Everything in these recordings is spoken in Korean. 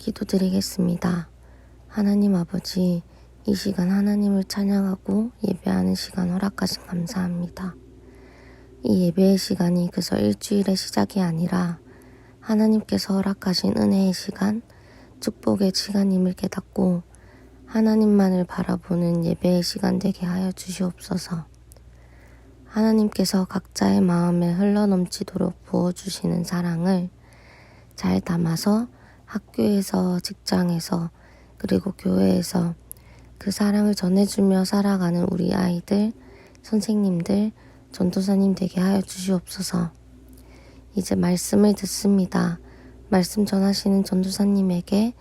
기도드리겠습니다. 하나님 아버지, 이 시간 하나님을 찬양하고 예배하는 시간 허락하신 감사합니다. 이 예배의 시간이 그저 일주일의 시작이 아니라 하나님께서 허락하신 은혜의 시간, 축복의 시간임을 깨닫고 하나님만을 바라보는 예배의 시간 되게 하여 주시옵소서. 하나님께서 각자의 마음에 흘러넘치도록 부어주시는 사랑을 잘 담아서 학교에서, 직장에서, 그리고 교회에서 그 사랑을 전해주며 살아가는 우리 아이들, 선생님들, 전도사님 되게 하여 주시옵소서. 이제 말씀을 듣습니다. 말씀 전하시는 전도사님에게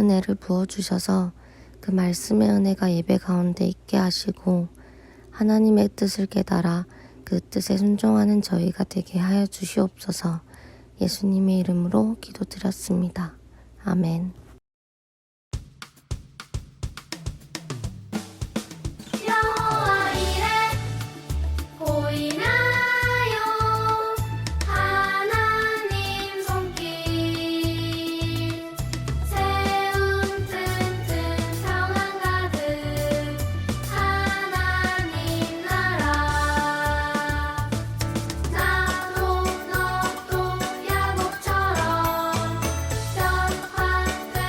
은혜를 부어주셔서 그 말씀의 은혜가 예배 가운데 있게 하시고 하나님의 뜻을 깨달아 그 뜻에 순종하는 저희가 되게 하여 주시옵소서. 예수님의 이름으로 기도드렸습니다. 아멘. 여호와 이레 보이나요? 하나님 손길 세움 튼튼 평안 가득 하나님 나라 나도 너도 야곱처럼 변화되어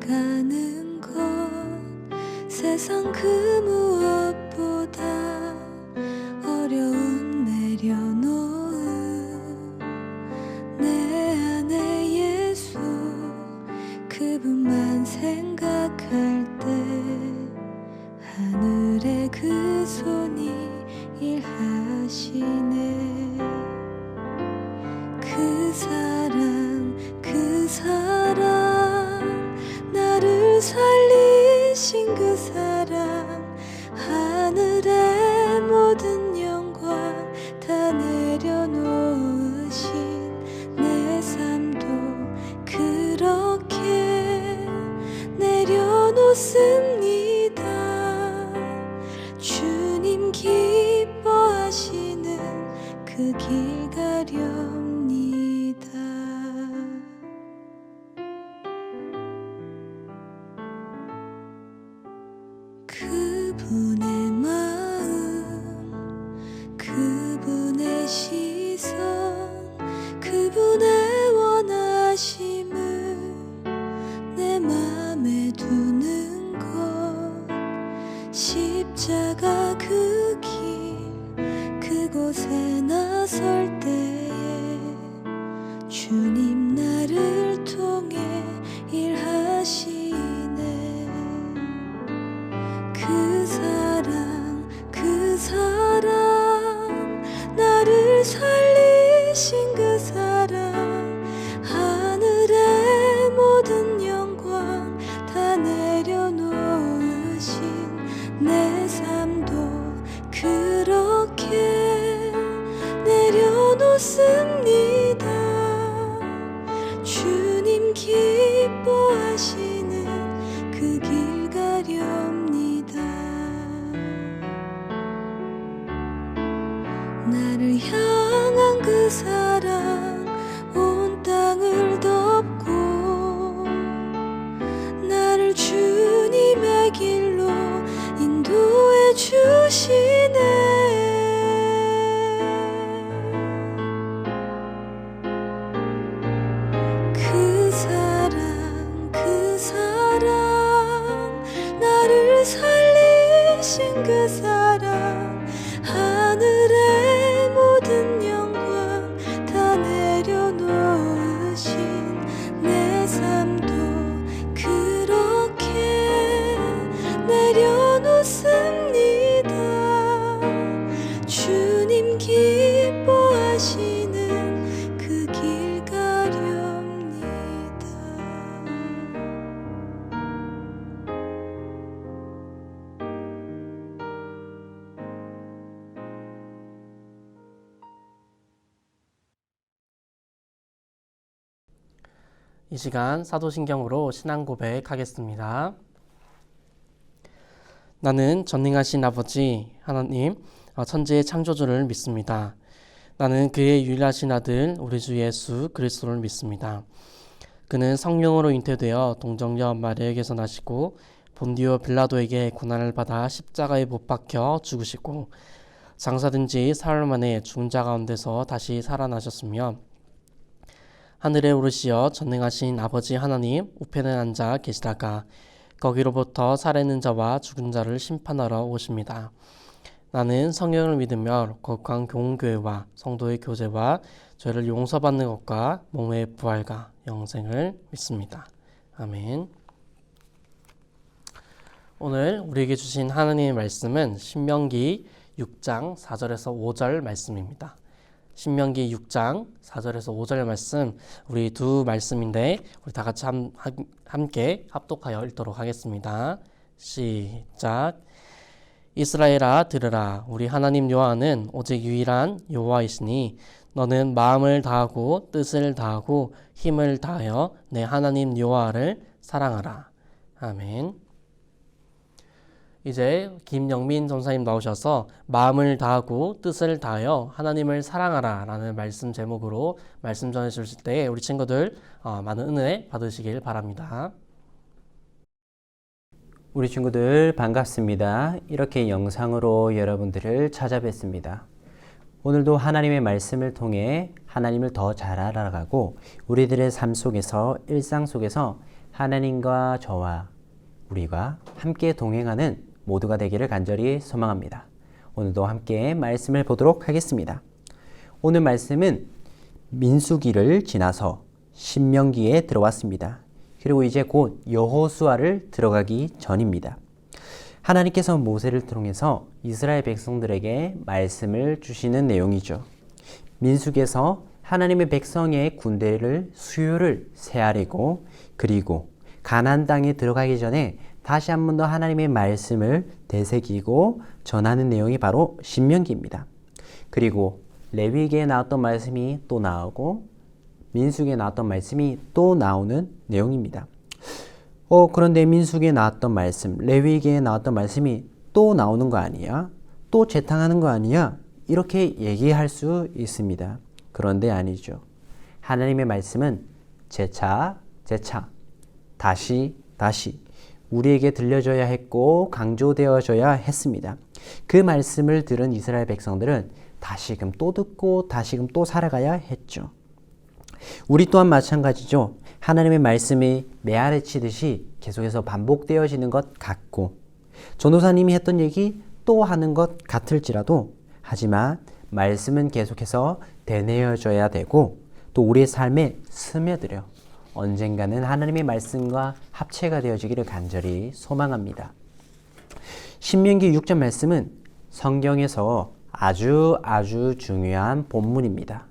살아가는 것 세상 그 무엇보다 어려움 내려놓은 내 안에 예수 그분만 생각할 때 하늘의 그 손이 일하시네. 그 사랑 나를 살리신 그 사랑 하늘의 모든 영광 다 내려놓으신 내 삶도 그렇게 내려놓습니다. 주님 기뻐하시는 그 길 가렵니다. 그분의 마음, 그분의 시선, 그분의 원하심을 내 맘에 두는 것 십자가 그 길 그곳에 나설 때에 주님 나를 통해 일하시네. 그 사랑 나를 살리신 그 사랑 하늘의 모든 영광 다 내려놓으신 내 삶도 그렇게 내려놓습니다. 주님 기뻐하시는 그 길 가렵니다. 나를 향한 그 사랑 온 땅을 덮고 나를 주님의 길로 인도해 주시네. 그 사랑 나를 살리신 그 사랑 하늘의 모든 영광 다 내려놓으신 내 삶도 그렇게 내려놓습니다. 주님 기뻐하시는 그 길 가렵니다. 이 시간 사도신경으로 신앙 고백하겠습니다. 나는 전능하신 아버지 하나님 천지의 창조주를 믿습니다. 나는 그의 유일하신 아들 우리 주 예수 그리스도를 믿습니다. 그는 성령으로 잉태되어 동정녀 마리아에게서 나시고 본디오 빌라도에게 고난을 받아 십자가에 못 박혀 죽으시고 장사된 지 사흘 만에 죽은 자 가운데서 다시 살아나셨으며 하늘에 오르시어 전능하신 아버지 하나님 우편에 앉아 계시다가 거기로부터 살아있는 자와 죽은 자를 심판하러 오십니다. 나는 성령을 믿으며 거룩한 교훈교회와 성도의 교제와 죄를 용서받는 것과 몸의 부활과 영생을 믿습니다. 아멘. 오늘 우리에게 주신 하나님의 말씀은 신명기 6장 4절에서 5절 말씀입니다. 신명기 6장 4절에서 5절 말씀, 우리 두 말씀인데 우리 다 같이 함께 합독하여 읽도록 하겠습니다. 시작. 이스라엘아 들으라. 우리 하나님 여호와는 오직 유일한 여호와이시니 너는 마음을 다하고 뜻을 다하고 힘을 다하여 내 하나님 여호와를 사랑하라. 아멘. 이제 김영민 전사님 나오셔서 마음을 다하고 뜻을 다하여 하나님을 사랑하라 라는 말씀 제목으로 말씀 전해 주실 때 우리 친구들 많은 은혜 받으시길 바랍니다. 우리 친구들 반갑습니다. 이렇게 영상으로 여러분들을 찾아뵙습니다. 오늘도 하나님의 말씀을 통해 하나님을 더 잘 알아가고 우리들의 삶 속에서 일상 속에서 하나님과 저와 우리가 함께 동행하는 모두가 되기를 간절히 소망합니다. 오늘도 함께 말씀을 보도록 하겠습니다. 오늘 말씀은 민수기를 지나서 신명기에 들어왔습니다. 그리고 이제 곧 여호수아를 들어가기 전입니다. 하나님께서 모세를 통해서 이스라엘 백성들에게 말씀을 주시는 내용이죠. 민수기에서 하나님의 백성의 군대를 수요를 세하리고 그리고 가나안 땅에 들어가기 전에 다시 한 번 더 하나님의 말씀을 되새기고 전하는 내용이 바로 신명기입니다. 그리고 레위기에 나왔던 말씀이 또 나오고 민수기에 나왔던 말씀이 또 나오는 내용입니다. 그런데 민수기에 나왔던 말씀, 레위기에 나왔던 말씀이 또 나오는 거 아니야? 또 재탕하는 거 아니야? 이렇게 얘기할 수 있습니다. 그런데 아니죠. 하나님의 말씀은 재차, 다시 우리에게 들려줘야 했고 강조되어져야 했습니다. 그 말씀을 들은 이스라엘 백성들은 다시금 또 듣고 다시금 또 살아가야 했죠. 우리 또한 마찬가지죠. 하나님의 말씀이 메아리 치듯이 계속해서 반복되어지는 것 같고 전도사님이 했던 얘기 또 하는 것 같을지라도 하지만 말씀은 계속해서 되뇌어져야 되고 또 우리의 삶에 스며들어 언젠가는 하나님의 말씀과 합체가 되어지기를 간절히 소망합니다. 신명기 6장 말씀은 성경에서 아주 중요한 본문입니다.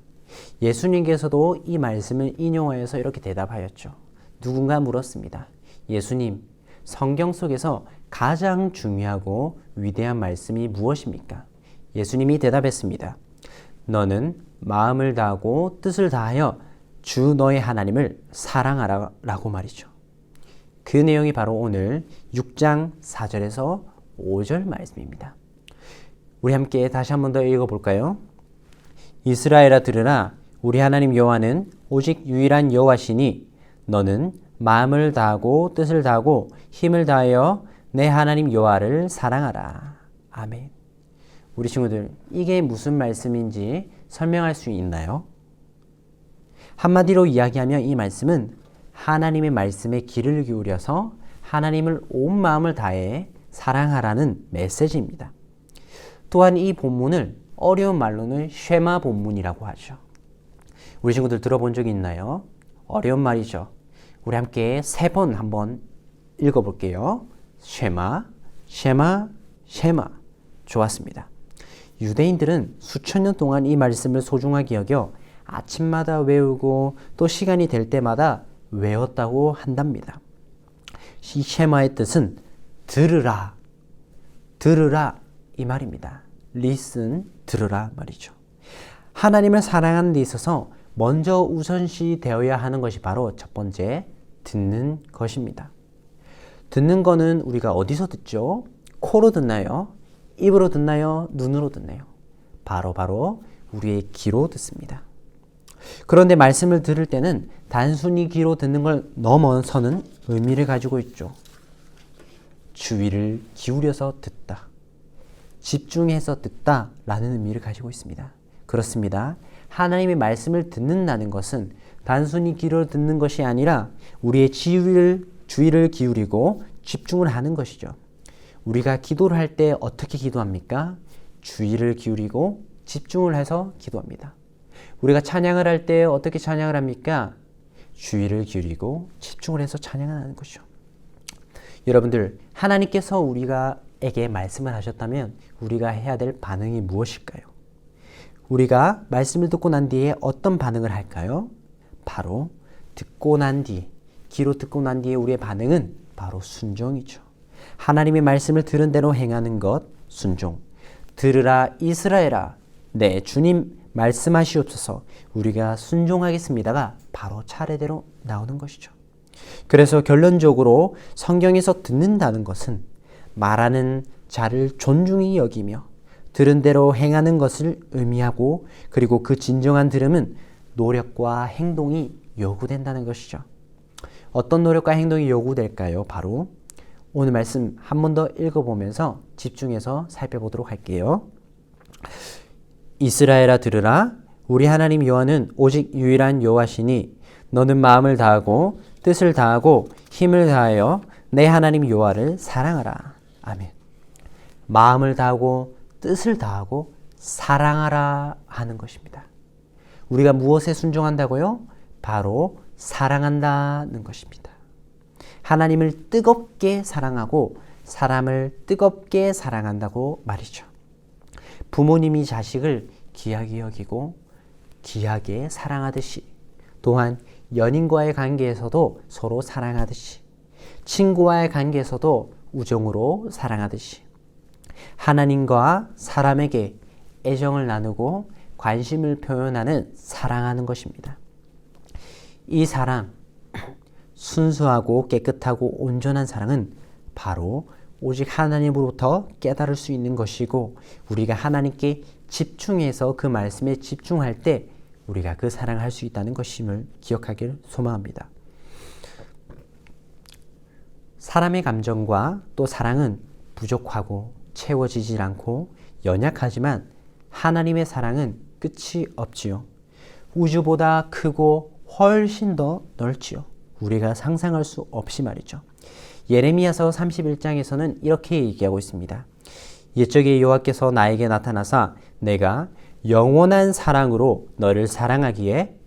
예수님께서도 이 말씀을 인용하여서 이렇게 대답하였죠. 누군가 물었습니다. 예수님, 성경 속에서 가장 중요하고 위대한 말씀이 무엇입니까? 예수님이 대답했습니다. 너는 마음을 다하고 뜻을 다하여 주 너의 하나님을 사랑하라 라고 말이죠. 그 내용이 바로 오늘 6장 4절에서 5절 말씀입니다. 우리 함께 다시 한 번 더 읽어볼까요? 이스라엘아 들으라. 우리 하나님 여호와는 오직 유일한 여호와시니 너는 마음을 다하고 뜻을 다하고 힘을 다하여 내 하나님 여호와를 사랑하라. 아멘. 우리 친구들, 이게 무슨 말씀인지 설명할 수 있나요? 한마디로 이야기하면 이 말씀은 하나님의 말씀에 귀를 기울여서 하나님을 온 마음을 다해 사랑하라는 메시지입니다. 또한 이 본문을 어려운 말로는 쉐마 본문이라고 하죠. 우리 친구들 들어본 적이 있나요? 어려운 말이죠. 우리 함께 3번 한번 읽어볼게요. 쉐마. 좋았습니다. 유대인들은 수천 년 동안 이 말씀을 소중하게 여겨 아침마다 외우고 또 시간이 될 때마다 외웠다고 한답니다. 이 쉐마의 뜻은 들으라 이 말입니다. listen, 들으라 말이죠. 하나님을 사랑하는 데 있어서 먼저 우선시 되어야 하는 것이 바로 첫 번째, 듣는 것입니다. 듣는 거는 우리가 어디서 듣죠? 코로 듣나요? 입으로 듣나요? 눈으로 듣나요? 바로 우리의 귀로 듣습니다. 그런데 말씀을 들을 때는 단순히 귀로 듣는 걸 넘어서는 의미를 가지고 있죠. 주의를 기울여서 듣다, 집중해서 듣다 라는 의미를 가지고 있습니다. 그렇습니다. 하나님의 말씀을 듣는다는 것은 단순히 귀로 듣는 것이 아니라 우리의 주의를 기울이고 집중을 하는 것이죠. 우리가 기도를 할 때 어떻게 기도합니까? 주의를 기울이고 집중을 해서 기도합니다. 우리가 찬양을 할 때 어떻게 찬양을 합니까? 주의를 기울이고 집중을 해서 찬양을 하는 것이죠. 여러분들, 하나님께서 우리에게 말씀을 하셨다면 우리가 해야 될 반응이 무엇일까요? 우리가 말씀을 듣고 난 뒤에 어떤 반응을 할까요? 바로 귀로 듣고 난 뒤에 우리의 반응은 바로 순종이죠. 하나님의 말씀을 들은 대로 행하는 것, 순종. 들으라 이스라엘아, 네 주님 말씀하시옵소서, 우리가 순종하겠습니다가 바로 차례대로 나오는 것이죠. 그래서 결론적으로 성경에서 듣는다는 것은 말하는 자를 존중히 여기며 들은 대로 행하는 것을 의미하고, 그리고 그 진정한 들음은 노력과 행동이 요구된다는 것이죠. 어떤 노력과 행동이 요구될까요? 바로 오늘 말씀 한 번 더 읽어보면서 집중해서 살펴보도록 할게요. 이스라엘아 들으라. 우리 하나님 여호와는 오직 유일한 여호와시니 너는 마음을 다하고 뜻을 다하고 힘을 다하여 내 하나님 여호와를 사랑하라. 아멘. 마음을 다하고 뜻을 다하고 사랑하라 하는 것입니다. 우리가 무엇에 순종한다고요? 바로 사랑한다는 것입니다. 하나님을 뜨겁게 사랑하고 사람을 뜨겁게 사랑한다고 말이죠. 부모님이 자식을 귀하게 여기고 귀하게 사랑하듯이, 또한 연인과의 관계에서도 서로 사랑하듯이, 친구와의 관계에서도 우정으로 사랑하듯이, 하나님과 사람에게 애정을 나누고 관심을 표현하는 사랑하는 것입니다. 이 사랑, 순수하고 깨끗하고 온전한 사랑은 바로 오직 하나님으로부터 깨달을 수 있는 것이고, 우리가 하나님께 집중해서 그 말씀에 집중할 때 우리가 그 사랑을 할 수 있다는 것임을 기억하길 소망합니다. 사람의 감정과 또 사랑은 부족하고 채워지질 않고 연약하지만 하나님의 사랑은 끝이 없지요. 우주보다 크고 훨씬 더 넓지요. 우리가 상상할 수 없이 말이죠. 예레미야서 31장에서는 이렇게 얘기하고 있습니다. 옛적에 여호와께서 나에게 나타나사 내가 영원한 사랑으로 너를 사랑하기에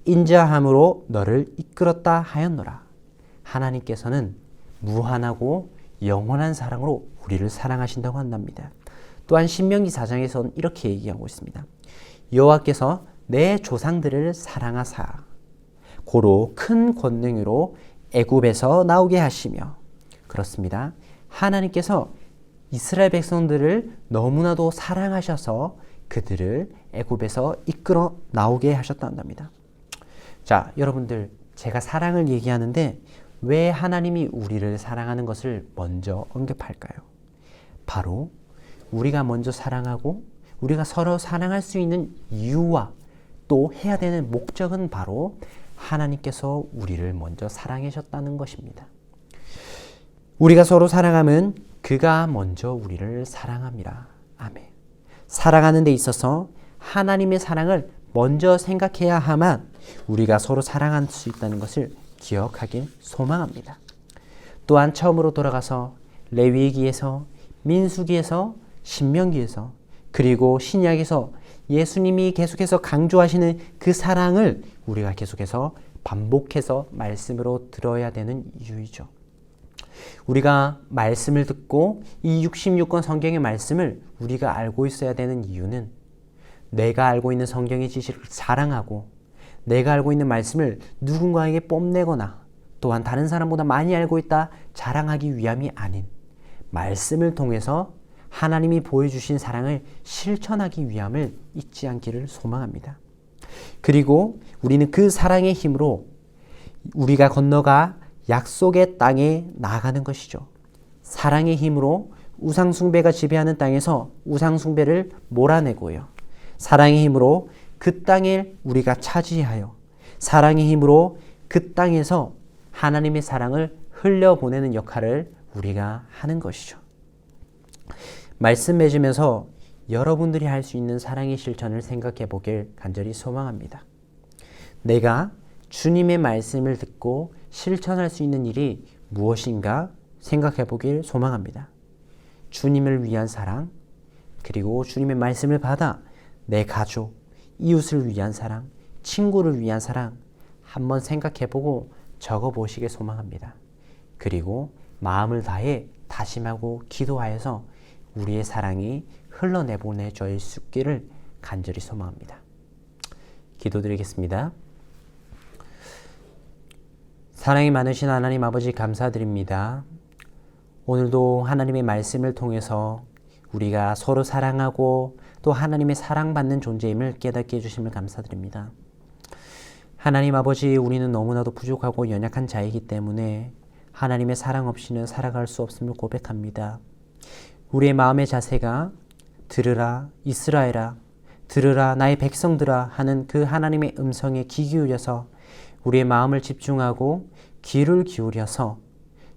인자함으로 너를 이끌었다 하였노라. 하나님께서는 무한하고 영원한 사랑으로 우리를 사랑하신다고 한답니다. 또한 신명기 4장에서는 이렇게 얘기하고 있습니다. 여호와께서 내 조상들을 사랑하사 고로 큰 권능으로 애굽에서 나오게 하시며, 그렇습니다. 하나님께서 이스라엘 백성들을 너무나도 사랑하셔서 그들을 애굽에서 이끌어 나오게 하셨단답니다. 자, 여러분들, 제가 사랑을 얘기하는데 왜 하나님이 우리를 사랑하는 것을 먼저 언급할까요? 바로 우리가 먼저 사랑하고 우리가 서로 사랑할 수 있는 이유와 또 해야 되는 목적은 바로 하나님께서 우리를 먼저 사랑하셨다는 것입니다. 우리가 서로 사랑하면 그가 먼저 우리를 사랑합니다. 아멘. 사랑하는 데 있어서 하나님의 사랑을 먼저 생각해야 하만 우리가 서로 사랑할 수 있다는 것을 기억하길 소망합니다. 또한 처음으로 돌아가서 레위기에서, 민수기에서, 신명기에서, 그리고 신약에서 예수님이 계속해서 강조하시는 그 사랑을 우리가 계속해서 반복해서 말씀으로 들어야 되는 이유이죠. 우리가 말씀을 듣고 이 66권 성경의 말씀을 우리가 알고 있어야 되는 이유는 내가 알고 있는 성경의 지식을 자랑하고 내가 알고 있는 말씀을 누군가에게 뽐내거나 또한 다른 사람보다 많이 알고 있다 자랑하기 위함이 아닌 말씀을 통해서 하나님이 보여주신 사랑을 실천하기 위함을 잊지 않기를 소망합니다. 그리고 우리는 그 사랑의 힘으로 우리가 건너가 약속의 땅에 나아가는 것이죠. 사랑의 힘으로 우상숭배가 지배하는 땅에서 우상숭배를 몰아내고요. 사랑의 힘으로 그 땅을 우리가 차지하여 사랑의 힘으로 그 땅에서 하나님의 사랑을 흘려보내는 역할을 우리가 하는 것이죠. 말씀 맺으면서 여러분들이 할 수 있는 사랑의 실천을 생각해 보길 간절히 소망합니다. 내가 주님의 말씀을 듣고 실천할 수 있는 일이 무엇인가 생각해 보길 소망합니다. 주님을 위한 사랑, 그리고 주님의 말씀을 받아 내 가족, 이웃을 위한 사랑, 친구를 위한 사랑 한번 생각해 보고 적어 보시길 소망합니다. 그리고 마음을 다해 다짐하고 기도하여서 우리의 사랑이 흘러내보내져 있기를 간절히 소망합니다. 기도드리겠습니다. 사랑이 많으신 하나님 아버지 감사드립니다. 오늘도 하나님의 말씀을 통해서 우리가 서로 사랑하고 또 하나님의 사랑받는 존재임을 깨닫게 해주심을 감사드립니다. 하나님 아버지, 우리는 너무나도 부족하고 연약한 자이기 때문에 하나님의 사랑 없이는 살아갈 수 없음을 고백합니다. 우리의 마음의 자세가 들으라 이스라엘아, 들으라 나의 백성들아 하는 그 하나님의 음성에 귀 기울여서 우리의 마음을 집중하고 귀를 기울여서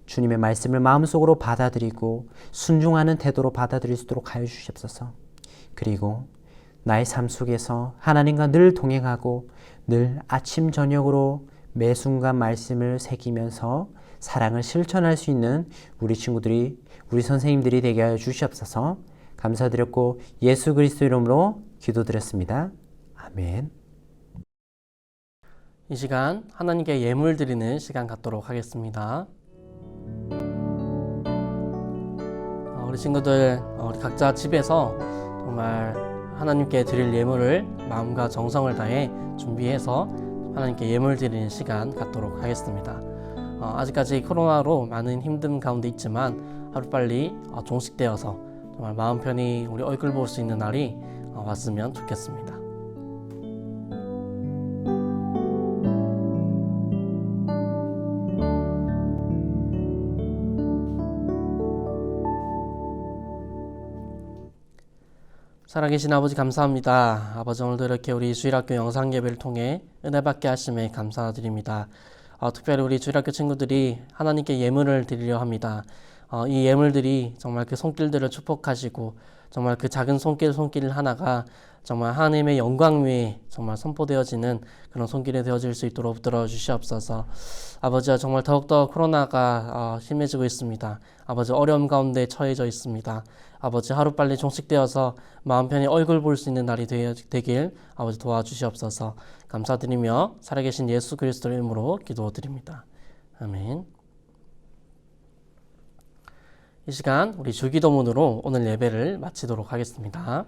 주님의 말씀을 마음속으로 받아들이고 순종하는 태도로 받아들일 수 있도록 하여 주시옵소서. 그리고 나의 삶 속에서 하나님과 늘 동행하고 늘 아침 저녁으로 매 순간 말씀을 새기면서 사랑을 실천할 수 있는 우리 친구들이, 우리 선생님들이 되게 하여 주시옵소서. 감사드렸고 예수 그리스도 이름으로 기도드렸습니다. 아멘. 이 시간 하나님께 예물 드리는 시간 갖도록 하겠습니다. 우리 친구들, 우리 각자 집에서 정말 하나님께 드릴 예물을 마음과 정성을 다해 준비해서 하나님께 예물 드리는 시간 갖도록 하겠습니다. 아직까지 코로나로 많은 힘듦 가운데 있지만 하루빨리 종식되어서 정말 마음 편히 우리 얼굴 볼 수 있는 날이 왔으면 좋겠습니다. 살아계신 아버지 감사합니다. 아버지 오늘도 이렇게 우리 주일학교 영상예배를 통해 은혜 받게 하심에 감사드립니다. 특별히 우리 주일학교 친구들이 하나님께 예물을 드리려 합니다. 이 예물들이 정말 그 손길들을 축복하시고 정말 그 작은 손길 하나가 정말 하나님의 영광 위에 정말 선포되어지는 그런 손길이 되어질 수 있도록 붙들어 주시옵소서. 아버지와 정말 더욱더 코로나가 심해지고 있습니다. 아버지 어려움 가운데 처해져 있습니다. 아버지 하루빨리 종식되어서 마음 편히 얼굴 볼 수 있는 날이 되길 아버지 도와주시옵소서. 감사드리며 살아계신 예수 그리스도 이름으로 기도드립니다. 아멘. 이 시간 우리 주기도문으로 오늘 예배를 마치도록 하겠습니다.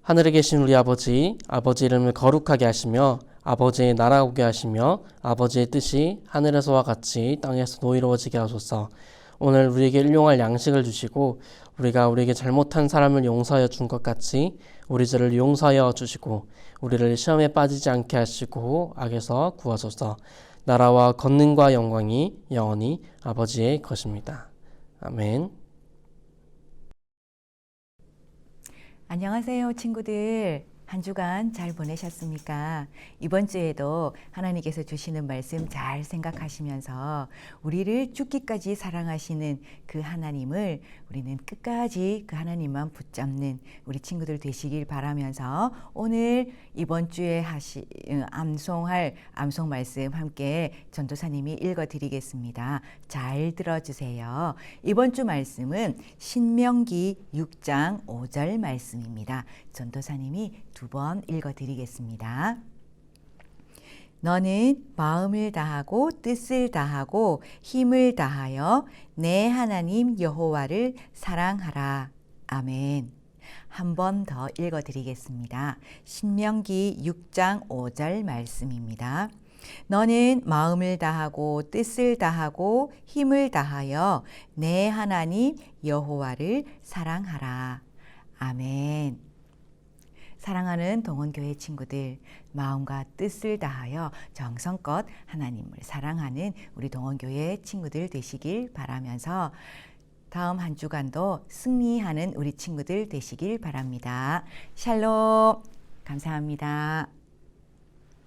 하늘에 계신 우리 아버지, 아버지 이름을 거룩하게 하시며 아버지의 나라가 오게 하시며 아버지의 뜻이 하늘에서와 같이 땅에서도 이루어지게 하소서. 오늘 우리에게 일용할 양식을 주시고 우리가 우리에게 잘못한 사람을 용서하여 준 것 같이 우리 죄를 용서하여 주시고 우리를 시험에 빠지지 않게 하시고 악에서 구하소서. 나라와 권능과 영광이 영원히 아버지의 것입니다. 아멘. 안녕하세요, 친구들. 한 주간 잘 보내셨습니까? 이번 주에도 하나님께서 주시는 말씀 잘 생각하시면서 우리를 죽기까지 사랑하시는 그 하나님을 우리는 끝까지 그 하나님만 붙잡는 우리 친구들 되시길 바라면서 오늘 이번 주에 암송할 암송 말씀 함께 전도사님이 읽어드리겠습니다. 잘 들어주세요. 이번 주 말씀은 신명기 6장 5절 말씀입니다. 전도사님이 2번 읽어드리겠습니다. 너는 마음을 다하고 뜻을 다하고 힘을 다하여 내 하나님 여호와를 사랑하라. 아멘. 한 번 더 읽어드리겠습니다. 신명기 6장 5절 말씀입니다. 너는 마음을 다하고 뜻을 다하고 힘을 다하여 내 하나님 여호와를 사랑하라. 아멘. 사랑하는 동원교회 친구들, 마음과 뜻을 다하여 정성껏 하나님을 사랑하는 우리 동원교회 친구들 되시길 바라면서 다음 한 주간도 승리하는 우리 친구들 되시길 바랍니다. 샬롬. 감사합니다.